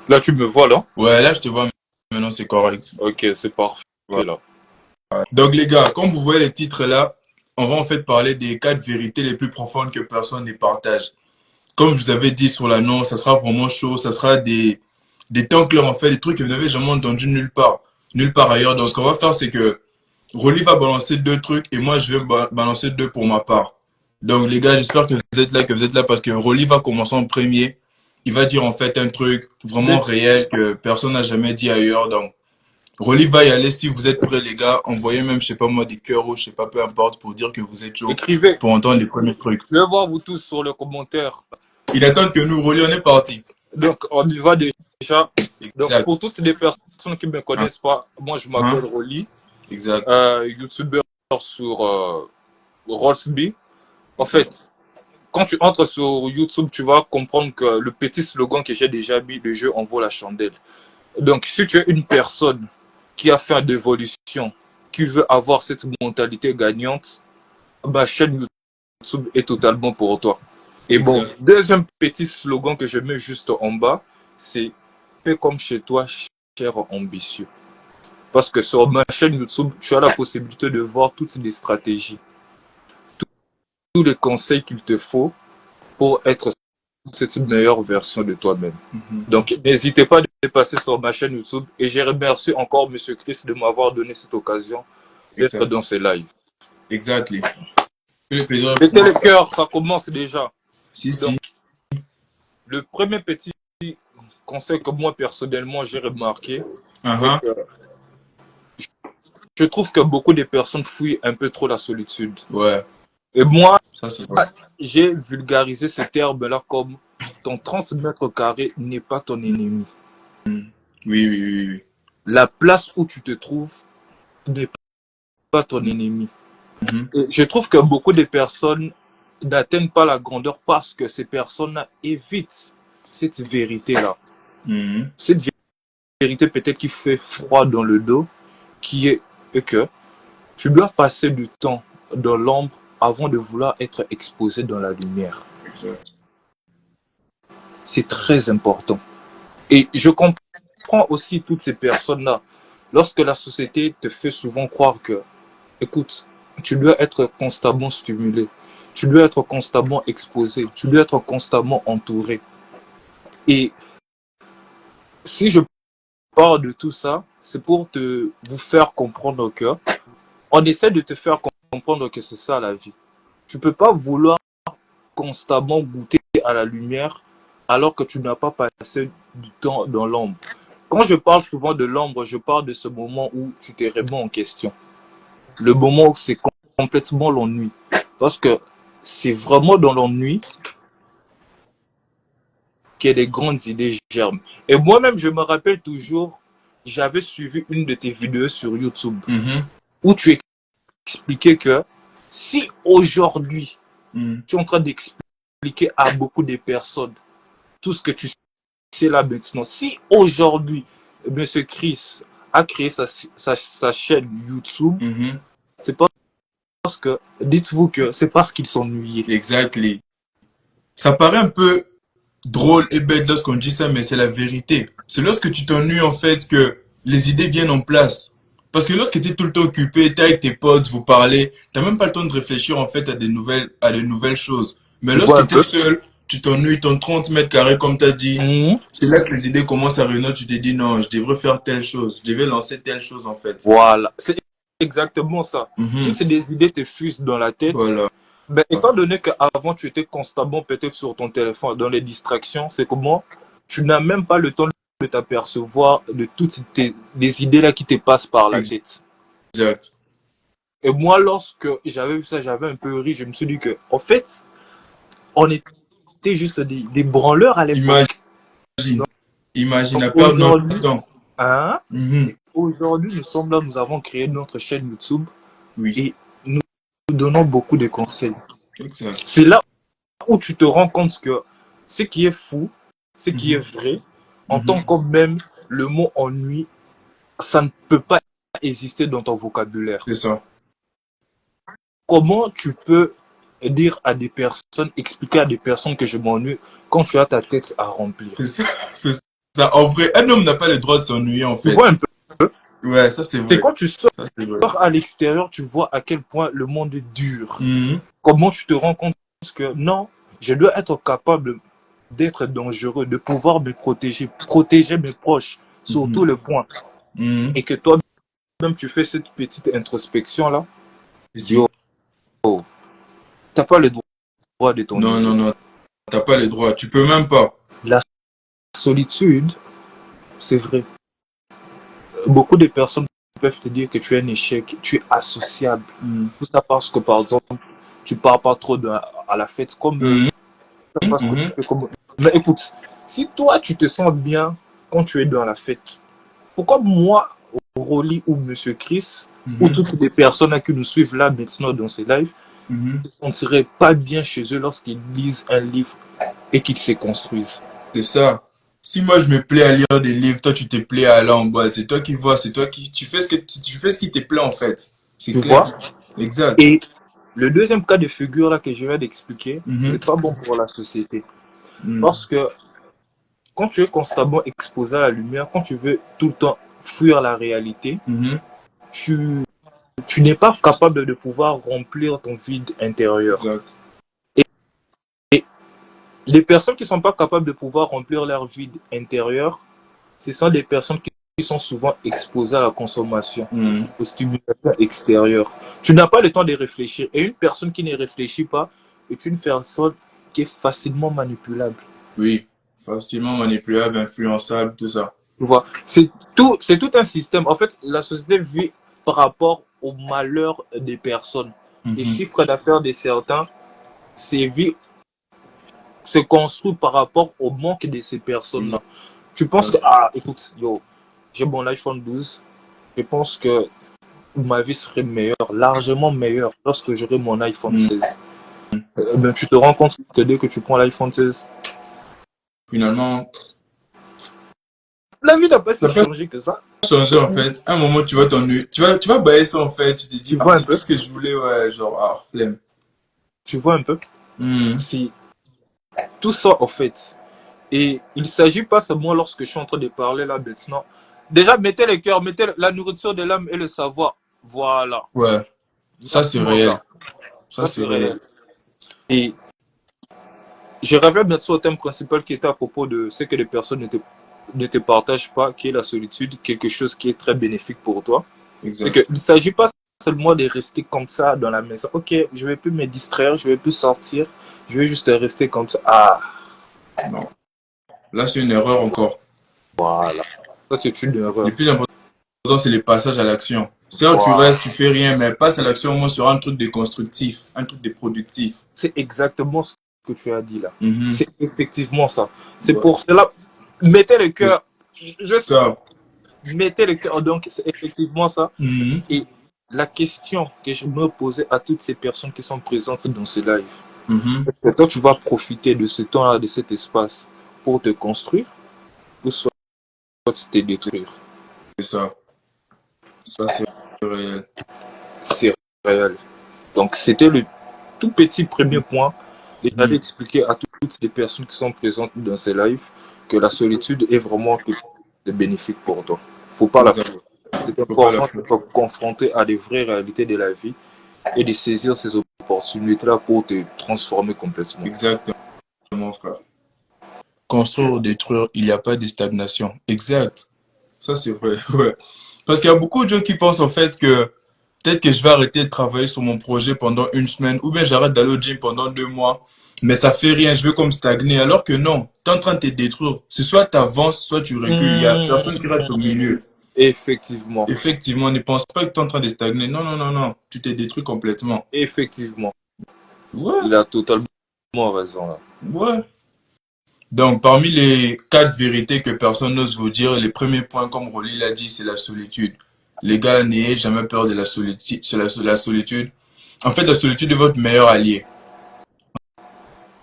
Là, tu me vois là? Ouais, là, je te vois maintenant, c'est correct. Ok, c'est parfait Voilà. là. Donc, les gars, comme vous voyez les titres là, on va en fait parler des quatre vérités les plus profondes que personne ne partage. Comme je vous avais dit sur l'annonce, ça sera vraiment chaud, ça sera des temps clairs en fait, des trucs que vous n'avez jamais entendu nulle part ailleurs. Donc, ce qu'on va faire, c'est que Rolly va balancer deux trucs et moi, je vais balancer deux pour ma part. Donc, les gars, j'espère que vous êtes là parce que Rolly va commencer en premier. Il va dire en fait un truc vraiment réel que personne n'a jamais dit ailleurs. Donc, Rolly va y aller. Si vous êtes prêts, les gars, envoyez même, je sais pas moi, des cœurs ou je sais pas, peu importe, pour dire que vous êtes chaud Écrivez. pour entendre les premiers trucs. Je vais voir vous tous sur le commentaire. Il attend que nous, Rolly, on est parti. Donc, on y va déjà. Donc, pour Exact. toutes les personnes qui ne me Hein, connaissent pas, moi, je hein, m'appelle Rolly, exact. YouTuber sur Rollsby. En fait, quand tu entres sur YouTube, tu vas comprendre que le petit slogan que j'ai déjà mis, le jeu en vaut la chandelle. Donc, si tu es une personne qui a fait une évolution, qui veut avoir cette mentalité gagnante, ma chaîne YouTube est totalement pour toi. Et bon, Exact. deuxième petit slogan que je mets juste en bas, c'est fais comme chez toi, cher ambitieux. Parce que sur ma chaîne YouTube, tu as la possibilité de voir toutes les stratégies, tous les conseils qu'il te faut pour être cette meilleure version de toi-même. Donc, n'hésitez pas à passer sur ma chaîne YouTube et je remercie encore Monsieur Chris de m'avoir donné cette occasion d'être Exact. dans ce live. Exactly. Le plaisir est pour Mettez moi. le cœur, ça commence déjà. Si, Donc, si. le premier petit conseil que moi personnellement j'ai remarqué est Uh-huh. que je trouve que beaucoup de personnes fuient un peu trop la solitude. Ouais, Et moi, ça c'est vrai. j'ai vulgarisé ce terme-là comme ton 30 mètres carrés n'est pas ton ennemi. Oui, oui, oui, oui. La place où tu te trouves n'est pas ton ennemi. Mhm. Et je trouve que beaucoup de personnes n'atteignent pas la grandeur parce que ces personnes évitent cette vérité-là. Mhm. Cette vérité peut-être qui fait froid dans le dos, qui est que tu dois passer du temps dans l'ombre avant de vouloir être exposé dans la lumière. Exact. C'est très important. Et je comprends aussi toutes ces personnes-là. Lorsque la société te fait souvent croire que, écoute, tu dois être constamment stimulé, tu dois être constamment exposé, tu dois être constamment entouré. Et si je parle de tout ça, c'est pour vous faire comprendre que on essaie de te faire comprendre que c'est ça la vie. Tu peux pas vouloir constamment goûter à la lumière alors que tu n'as pas passé du temps dans l'ombre. Quand je parle souvent de l'ombre, je parle de ce moment où tu te remets en question. Le moment où c'est complètement l'ennui. Parce que c'est vraiment dans l'ennui que les grandes idées germent. Et moi-même, je me rappelle toujours, j'avais suivi une de tes vidéos sur YouTube Mhm. où tu expliquais que si aujourd'hui, Mhm. tu es en train d'expliquer à beaucoup de personnes tout ce que tu sais là maintenant, si aujourd'hui, Monsieur Chris a créé sa chaîne YouTube, Mhm. c'est parce que, dites-vous que c'est parce qu'il s'ennuyait. Exactly. Ça paraît un peu drôle et bête lorsqu'on dit ça, mais c'est la vérité. C'est lorsque tu t'ennuies en fait que les idées viennent en place. Parce que lorsque tu es tout le temps occupé, tu es avec tes potes, vous parlez, t'as même pas le temps de réfléchir en fait à de nouvelles choses. Mais Tu vois un lorsque tu es peu? seul, tu t'ennuies ton 30 mètres carrés comme tu as dit, Mmh. c'est là que les idées commencent à réunir, tu te dis non, je devrais faire telle chose, je devais lancer telle chose en fait. Voilà, c'est exactement ça. Mhm. Toutes ces idées te fusent dans la tête. Voilà. Ben, étant donné qu'avant tu étais constamment peut-être sur ton téléphone, dans les distractions, c'est comment tu n'as même pas le temps de t'apercevoir de toutes les idées là qui te passent par la tête. Exact. Et moi, lorsque j'avais vu ça, j'avais un peu ri. Je me suis dit que, en fait, on était juste des branleurs à l'époque. Imagine, imagine Donc à perdre notre aujourd'hui, temps. hein, Mhm. aujourd'hui, nous sommes là, nous avons créé notre chaîne YouTube Oui, et nous donnons beaucoup de conseils. exact. C'est là où tu te rends compte que Ce qui est fou, ce qui est vrai, en tant que même le mot ennui, ça ne peut pas exister dans ton vocabulaire. C'est ça. Comment tu peux dire à des personnes, expliquer à des personnes que je m'ennuie quand tu as ta tête à remplir? C'est ça. C'est ça. En vrai, un homme n'a pas le droit de s'ennuyer, en Tu fait. vois un peu? Ouais, ça c'est C'est vrai. quand tu sors Ça c'est vrai. à l'extérieur, tu vois à quel point le monde est dur. Mhm. Comment tu te rends compte que non, je dois être capable d'être dangereux, de pouvoir me protéger, protéger mes proches sur tous Mhm. les points. Mhm. Et que toi-même, tu fais cette petite introspection-là, Et si- yo, t'as pas le droit de Non, non, t'ennuyer. non. T'as pas le droit. Tu peux même pas. La solitude, c'est vrai. Beaucoup de personnes peuvent te dire que tu es un échec, tu es associable. Mhm. Tout ça parce que, par exemple, tu pars pas trop à la fête comme eux. Mhm. Ça parce que tu Mhm. fais comme eux. Mais écoute, si toi, tu te sens bien quand tu es dans la fête, pourquoi moi, Rolly ou Monsieur Chris, ou Mhm. toutes les personnes qui nous suivent là maintenant dans ces lives, Mhm. ne se sentiraient pas bien chez eux lorsqu'ils lisent un livre et qu'ils se construisent? C'est ça. Si moi je me plais à lire des livres, toi tu te plais à aller en boîte, c'est toi qui vois, c'est toi qui tu fais tu fais ce qui te plaît en fait. C'est Tu clair. vois? Exact. Et le deuxième cas de figure là que je viens d'expliquer, Mhm. c'est pas bon pour la société. Mhm. Parce que quand tu es constamment exposé à la lumière, quand tu veux tout le temps fuir la réalité, Mhm. tu, tu n'es pas capable de pouvoir remplir ton vide intérieur. Exact. Et les personnes qui ne sont pas capables de pouvoir remplir leur vide intérieur, ce sont des personnes qui sont souvent exposées à la consommation, Mhm. aux stimulations extérieures. Tu n'as pas le temps de réfléchir. Et une personne qui ne réfléchit pas est une personne qui est facilement manipulable. Oui. Facilement manipulable, influençable, tout ça. Tu vois, c'est tout un système. En fait, la société vit par rapport au malheur des personnes. Les Mhm. chiffres d'affaires de certains se construit par rapport au manque de ces personnes-là. Tu penses que, Exact. ah, écoute, yo, j'ai mon iPhone 12. Je pense que ma vie serait meilleure, largement meilleure, lorsque j'aurai mon iPhone Mhm. 16. Ben, tu te rends compte que dès que tu prends l'iPhone 16, Finalement, la vie n'a pas ça si peut changé que ça. changer en fait. À un moment, tu vas t'ennuyer. Tu vas bailler ça en fait. Tu te dis, Tu ah, vois un c'est tout peu? ce que je voulais, ouais, genre, ah, flemme. Tu vois un peu? Mhm. Si tout ça, en fait, et il ne s'agit pas seulement lorsque je suis en train de parler là maintenant. Déjà, mettez le cœur, mettez la nourriture de l'âme et le savoir. Voilà. Ouais, ça c'est Exactement réel. ça. Ça Ça, c'est c'est réel. réel. Et je reviens bientôt au thème principal qui était à propos de ce que les personnes ne te partagent pas, qui est la solitude, quelque chose qui est très bénéfique pour toi. C'est qu'il Exact. ne s'agit pas seulement de rester comme ça dans la maison. Ok, je ne vais plus me distraire, je ne vais plus sortir, je vais juste rester comme ça. Ah, Non. Là, c'est une erreur encore. voilà. Ça, c'est une Le erreur. plus important, c'est le passage à l'action. Certes, tu Voilà. restes, tu fais rien, mais passe à l'action au moins sur un truc de constructif, un truc de productif. C'est exactement ce que tu as dit là. Mhm. C'est effectivement ça. C'est Ouais. pour cela, mettez le C'est cœur, juste ça. mettez le cœur. Donc, c'est effectivement ça. Mhm. Et la question que je me posais à toutes ces personnes qui sont présentes dans ce live, Mhm. est-ce que toi, tu vas profiter de ce temps-là, de cet espace pour te construire ou soit te détruire? C'est ça. Ça, c'est réel. C'est réel. Donc, c'était le tout petit premier point. Et Mhm. j'allais expliquer à toutes les personnes qui sont présentes dans ces lives que la solitude est vraiment quelque chose de bénéfique pour toi. Faut pas la Exact. fuir. C'est Faut pas la important faire. de te confronter à des vraies réalités de la vie et de saisir ces opportunités-là pour te transformer complètement. Exactement, frère. Construire ou détruire, il n'y a pas de stagnation. Exact. Ça, c'est vrai. Ouais. Parce qu'il y a beaucoup de gens qui pensent en fait que peut-être que je vais arrêter de travailler sur mon projet pendant une semaine ou bien j'arrête d'aller au gym pendant 2 mois. Mais ça fait rien, je veux comme stagner. Alors que non, tu es en train de te détruire. C'est soit tu avances, soit tu recules. Il y a personne qui reste au milieu. Effectivement. Effectivement, ne pense pas que tu es en train de stagner. Non, non, non, non. Tu t'es détruit complètement. Effectivement. Ouais, Il a totalement raison là. ouais. Donc, parmi les 4 vérités que personne n'ose vous dire, les premiers points, comme Rolly l'a dit, c'est la solitude. Les gars, n'ayez jamais peur de la solitude. C'est la solitude. En fait, la solitude est votre meilleur allié.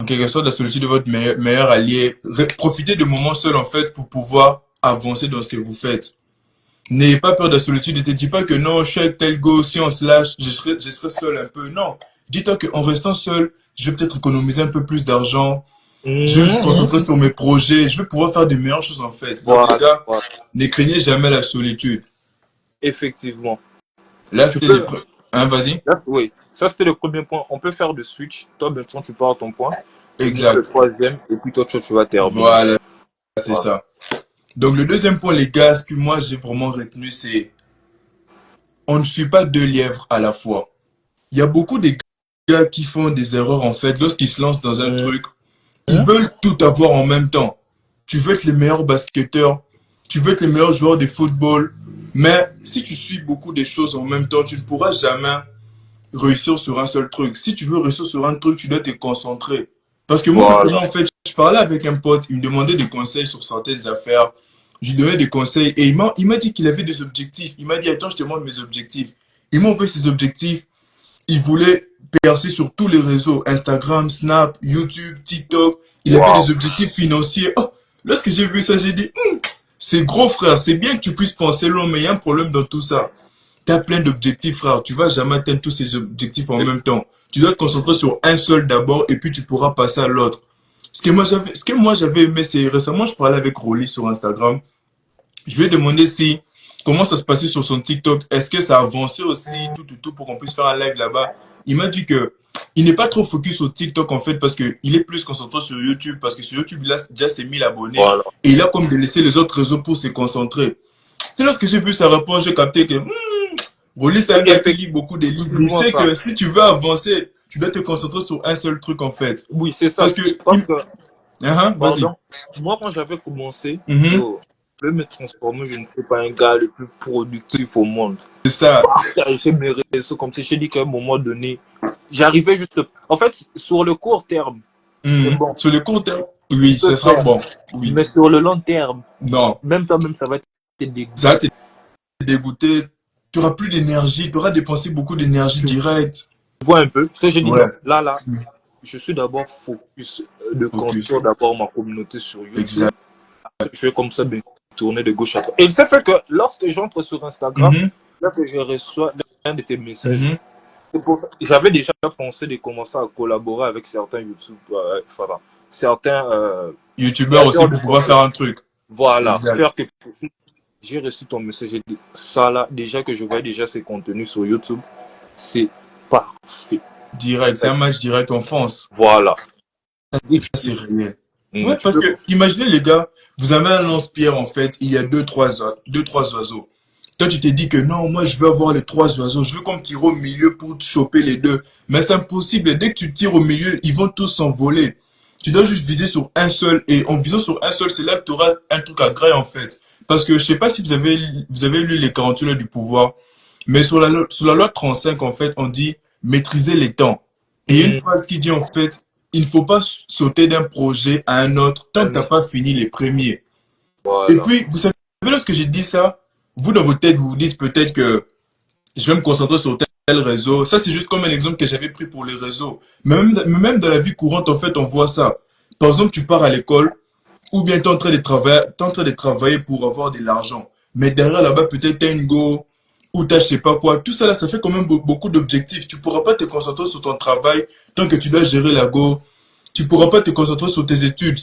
Ok? quelque sorte, la solitude est votre meilleur allié. Profitez de moments seuls, en fait, pour pouvoir avancer dans ce que vous faites. N'ayez pas peur de la solitude. Ne te dis pas que non, je suis avec tel go, si on se lâche, je serai seul un peu. Non. Dis-toi qu'en restant seul, je vais peut-être économiser un peu plus d'argent. Je vais me concentrer Mhm. sur mes projets. Je vais pouvoir faire de meilleures choses, en fait. Donc, les Voilà, gars, voilà. ne craignez jamais la solitude. Effectivement. Là, Tu c'était les peux, Hein, vas-y. là, oui, ça c'était le premier point. On peut faire de switch. Toi, maintenant, tu pars à ton point. Moi, le Exact. troisième, et puis toi, tu vas terminer. Voilà, c'est Voilà. ça. Donc, le deuxième point, les gars, ce que moi, j'ai vraiment retenu, c'est on ne suit pas deux lièvres à la fois. Il y a beaucoup de gars qui font des erreurs, en fait, lorsqu'ils se lancent dans un Mhm. truc. Ils veulent tout avoir en même temps. Tu veux être le meilleur basketteur, tu veux être le meilleur joueur de football, mais si tu suis beaucoup de choses en même temps, tu ne pourras jamais réussir sur un seul truc. Si tu veux réussir sur un truc, tu dois te concentrer. Parce que moi, Voilà. récemment, en fait, je parlais avec un pote, il me demandait des conseils sur certaines affaires. Je lui donnais des conseils et il m'a dit qu'il avait des objectifs. Il m'a dit, attends, je te montre mes objectifs. Il m'a envoyé ses objectifs. Il voulait percer sur tous les réseaux, Instagram, Snap, YouTube, TikTok. Il avait Waouh. des objectifs financiers. Oh, lorsque j'ai vu ça, j'ai dit, c'est gros frère, c'est bien que tu puisses penser long, mais il y a un problème dans tout ça. Tu as plein d'objectifs, frère. Tu vas jamais atteindre tous ces objectifs en même temps. Tu dois te concentrer sur un seul d'abord et puis tu pourras passer à l'autre. Ce que moi j'avais aimé, c'est récemment, je parlais avec Rolly sur Instagram. Je lui ai demandé si, comment ça se passait sur son TikTok. Est-ce que ça avançait aussi, tout, pour qu'on puisse faire un live là-bas. Il m'a dit que il n'est pas trop focus sur TikTok en fait parce que il est plus concentré sur YouTube parce que sur YouTube il a déjà ses 1000 abonnés Voilà. et il a comme de laisser les autres réseaux pour se concentrer. C'est lorsque j'ai vu sa réponse, j'ai capté que Rolly c'est un gars qui lit beaucoup de livres. Il Effectivement, sait ça. que si tu veux avancer, tu dois te concentrer sur un seul truc en fait. Oui, c'est ça. Parce que, Parce que, vas-y. pardon, moi, quand j'avais commencé, Mhm. je vais me transformer, je ne sais pas, un gars le plus productif au monde. C'est ça. J'ai mes réseaux comme si j'ai dit qu'à un moment donné, j'arrivais juste. En fait, sur le court terme, c'est bon, Sur le court terme, tu oui, peux ce sera faire. bon. Oui. Mais sur le long terme, Non. même toi-même, ça va te dégoûter. Ça va te dégoûter. Tu auras plus d'énergie. Tu auras dépensé beaucoup d'énergie Tu directe. vois un peu. Ce que j'ai dit, Ouais. non, là, je suis d'abord focus de Focus. construire d'abord ma communauté sur YouTube. Exact. Je vais comme ça me tourner de gauche à droite. Et ça fait que lorsque j'entre sur Instagram, Mhm. là que je reçois un de tes messages, Mhm. j'avais déjà pensé de commencer à collaborer avec certains YouTube, enfin, certains YouTubeur aussi créateurs de pour pouvoir contenu. faire un truc. Voilà, Exact. faire que j'ai reçu ton message, j'ai dit ça là, déjà que je vois déjà ces contenus sur YouTube, c'est parfait. Direct. C'est un match direct en France. Voilà. Et C'est réel. tu Ouais, parce peux. que, imaginez les gars, vous avez un lance-pierre en fait, il y a deux, trois oiseaux. Toi, tu t'es dit que non, moi, je veux avoir les trois oiseaux. Je veux qu'on me tire au milieu pour choper les deux. Mais c'est impossible. Dès que tu tires au milieu, ils vont tous s'envoler. Tu dois juste viser sur un seul. Et en visant sur un seul, c'est là que tu auras un truc à grailler, en fait. Parce que je sais pas si vous avez lu les 48 heures du pouvoir. Mais sur la loi 35, en fait, on dit maîtriser les temps. Et il y a une phrase qui dit, en fait, il ne faut pas sauter d'un projet à un autre tant que tu n'as pas fini les premiers. Et Voilà. puis, vous savez, lorsque j'ai dit ça, vous, dans votre tête, vous vous dites peut-être que je vais me concentrer sur tel réseau. Ça, c'est juste comme un exemple que j'avais pris pour les réseaux. Même dans la vie courante, en fait, on voit ça. Par exemple, tu pars à l'école, ou bien tu es en train de travailler, t'es en train de travailler pour avoir de l'argent. Mais derrière, là-bas, peut-être tu as une go, ou tu je sais pas quoi. Tout ça, là, ça fait quand même beaucoup d'objectifs. Tu pourras pas te concentrer sur ton travail tant que tu dois gérer la go. Tu pourras pas te concentrer sur tes études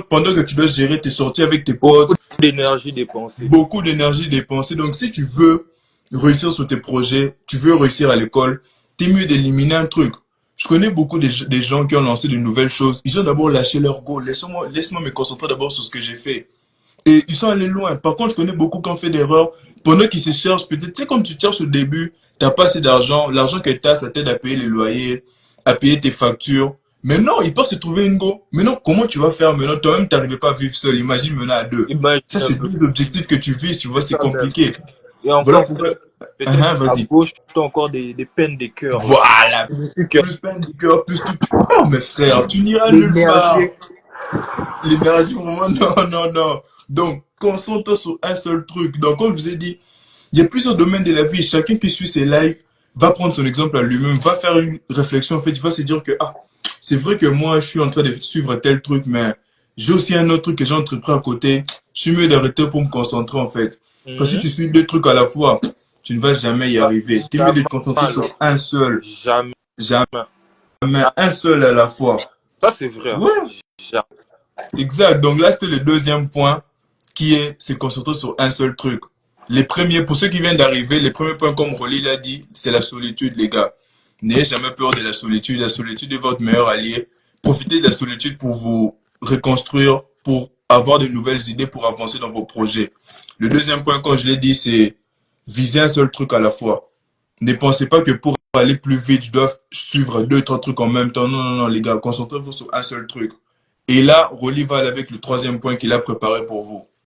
pendant que tu dois gérer tes sorties avec tes Beaucoup potes, d'énergie dépensée. beaucoup d'énergie dépensée. Donc, si tu veux réussir sur tes projets, tu veux réussir à l'école, t'es mieux d'éliminer un truc. Je connais beaucoup des gens qui ont lancé de nouvelles choses. Ils ont d'abord lâché leur go. Laisse-moi me concentrer d'abord sur ce que j'ai fait. Et ils sont allés loin. Par contre, je connais beaucoup qui ont fait d'erreurs. Pendant qu'ils se cherchent, peut-être, tu sais, comme tu cherches au début, t'as pas assez d'argent. L'argent que t'as, ça t'aide à payer les loyers, à payer tes factures. Mais non, ils peuvent se trouver une go. Mais non, comment tu vas faire maintenant? Toi-même, t'arrivais pas à vivre seul. Imagine maintenant à deux. Imagine Ça, un c'est peu deux objectifs que tu vises, tu vois, c'est ça même. compliqué. Et Voilà encore, pourquoi. peut-être à Vas-y. gauche, tu as encore des peines de cœur là. Voilà. Que Plus peine du cœur, plus tout. Oh, mes frères, tu n'iras nulle l'énergie. part. L'énergie, vraiment, non, non, non. Donc, concentre-toi sur un seul truc. Donc, comme je vous ai dit, il y a plusieurs domaines de la vie. Chacun qui suit ses lives va prendre son exemple à lui-même, va faire une réflexion, en fait, il va se dire que, ah, c'est vrai que moi, je suis en train de suivre tel truc, mais j'ai aussi un autre truc que j'ai entrepris à côté. Je suis mieux d'arrêter pour me concentrer, en fait. Parce que si Mhm. tu suis deux trucs à la fois, tu ne vas jamais y Bah, arriver. Tu es mieux de jamais, te concentrer sur alors. un seul, Jamais. jamais Jamais. un seul à la fois. Ça, c'est vrai. Hein. Ouais, Jamais. exact. Donc là, c'était le deuxième point qui est se concentrer sur un seul truc. Les premiers, pour ceux qui viennent d'arriver, les premiers points, comme Rolly l'a dit, c'est la solitude, les gars. N'ayez jamais peur de la solitude. La solitude est votre meilleur allié. Profitez de la solitude pour vous reconstruire, pour avoir de nouvelles idées, pour avancer dans vos projets. Le deuxième point, comme je l'ai dit, c'est viser un seul truc à la fois. Ne pensez pas que pour aller plus vite, je dois suivre deux, trois trucs en même temps. Non, non, non, les gars, concentrez-vous sur un seul truc. Et là, Rolly va aller avec le troisième point qu'il a préparé pour vous.